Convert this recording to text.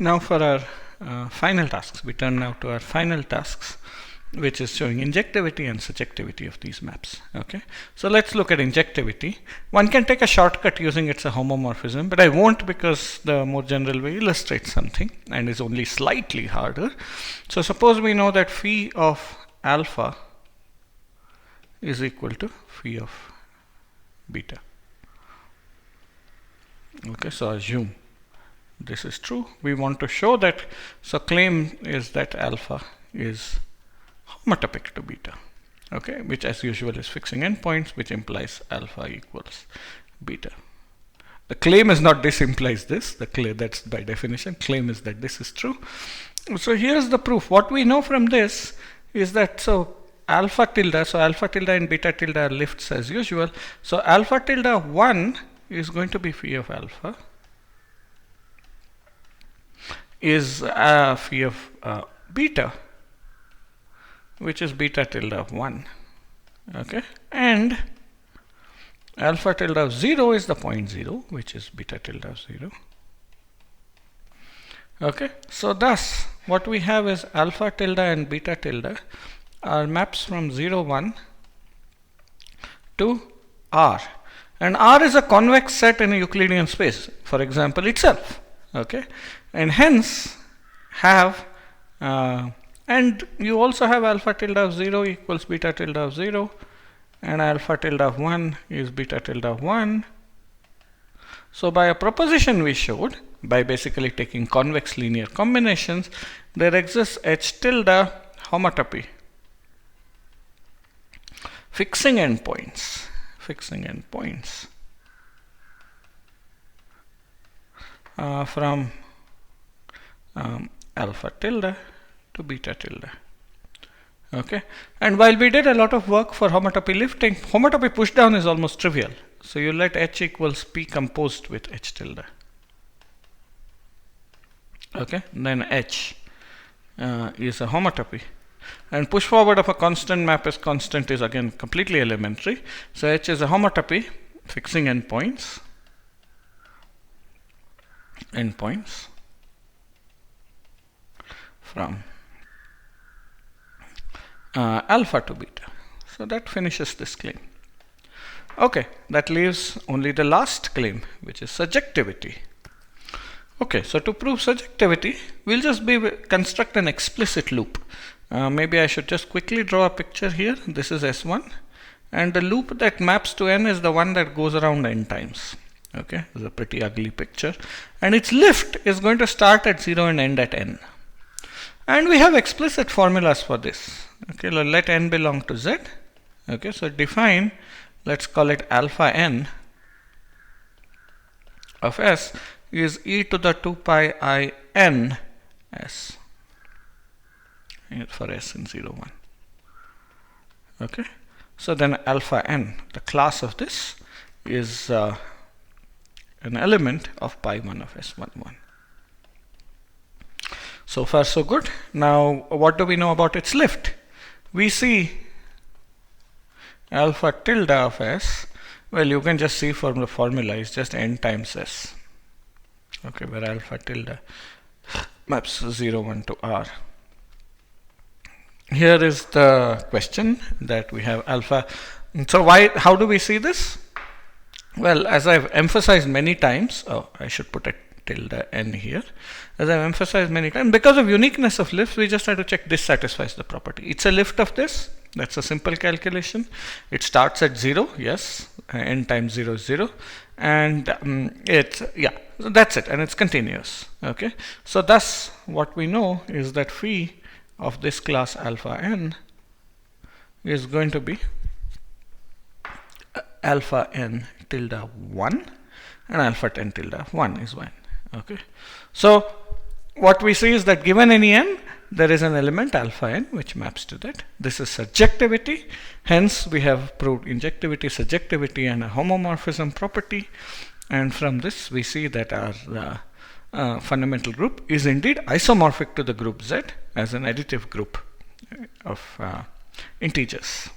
now for our final tasks. We turn now to our final tasks, which is showing injectivity and subjectivity of these maps. Okay, so let's look at injectivity. One can take a shortcut using it's a homomorphism, but I won't, because the more general way illustrates something and is only slightly harder. So suppose we know that phi of alpha is equal to phi of beta. Okay, so assume this is true. We want to show that, so claim is that alpha is homotopic to beta, okay, which as usual is fixing endpoints, which implies alpha equals beta. The claim is not this implies this, that's by definition. Claim is that this is true. So here's the proof. What we know from this is that, so alpha tilde and beta tilde are lifts as usual. So alpha tilde 1 is going to be phi of alpha, is phi of beta, which is beta tilde of 1. Okay, and alpha tilde of 0 is the point 0, which is beta tilde of 0. Okay, so thus what we have is alpha tilde and beta tilde are maps from 0, 1 to R. And R is a convex set in a Euclidean space, for example, itself. Okay, and hence have and you also have alpha tilde of 0 equals beta tilde of 0, and alpha tilde of 1 is beta tilde of 1. So by a proposition we showed, by basically taking convex linear combinations, there exists H tilde homotopy, fixing endpoints from alpha tilde to beta tilde. Okay, and while we did a lot of work for homotopy lifting, homotopy pushdown is almost trivial. So you let H equals P composed with H tilde. Okay, then H is a homotopy. And push forward of a constant map is constant is again completely elementary. So H is a homotopy fixing endpoints from alpha to beta. So that finishes this claim. Okay, that leaves only the last claim, which is subjectivity. Okay, so to prove subjectivity, we'll just construct an explicit loop. Maybe I should just quickly draw a picture here. This is S1, and the loop that maps to n is the one that goes around n times. Okay, it's a pretty ugly picture, and its lift is going to start at 0 and end at n. And we have explicit formulas for this. Okay, let n belong to z. Okay, so define, let's call it alpha n of s is e to the 2 pi I n s for s in 0, 1. Okay, so then alpha n, the class of this, is an element of pi 1 of s1, 1. So far so good. Now what do we know about its lift? We see alpha tilde of s, well, you can just see from the formula is just n times s. Okay, where alpha tilde maps 0, 1 to r. Here is the question that we have alpha. So how do we see this? Well, as I've emphasized many times, I should put a tilde n here. As I've emphasized many times, because of uniqueness of lifts, we just have to check this satisfies the property. It's a lift of this. That's a simple calculation. It starts at 0, yes, n times 0 is 0, and so that's it, and it's continuous. Okay, so thus what we know is that phi of this class alpha n is going to be alpha n tilde 1, and alpha n tilde 1 is 1. Okay, so what we see is that given any n, there is an element alpha n which maps to that. This is subjectivity. Hence we have proved injectivity, subjectivity, and a homomorphism property. And from this we see that our fundamental group is indeed isomorphic to the group Z as an additive group of integers.